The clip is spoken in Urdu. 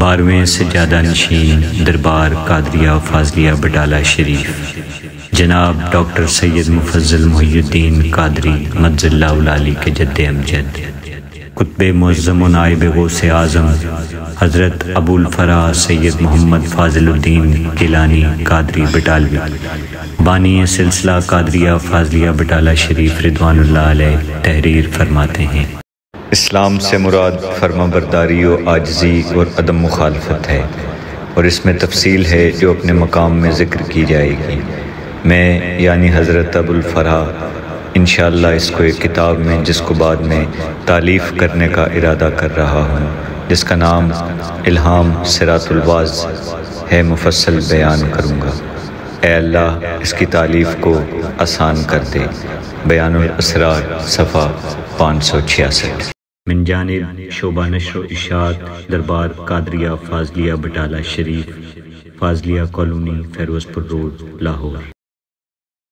12ویں سجادہ نشین دربار قادریہ فاضلیہ بٹالہ شریف جناب ڈاکٹر سید مفضل محی الدین قادری مجز اللہ العالی کے جد امجد، قطب معظم و نائب غوث اعظم حضرت ابو الفرا سید محمد فاضل الدین گیلانی قادری بٹالوی، بانی سلسلہ قادریہ فاضلیہ بٹالہ شریف رضوان اللہ علیہ تحریر فرماتے ہیں: اسلام سے مراد فرما برداری و عاجزی اور عدم مخالفت ہے، اور اس میں تفصیل ہے جو اپنے مقام میں ذکر کی جائے گی۔ میں یعنی حضرت ابو الفرا انشاءاللہ اس کو ایک کتاب میں جس کو بعد میں تالیف کرنے کا ارادہ کر رہا ہوں، جس کا نام الہام صراط الواز ہے، مفصل بیان کروں گا۔ اے اللہ اس کی تالیف کو آسان کر دے۔ بیان الاسرار صفحہ 566۔ من جانب شعبہ نشر و اشاعت دربار قادریہ فاضلیہ بٹالہ شریف، فاضلیہ کالونی، فیروز پور روڈ، لاہور۔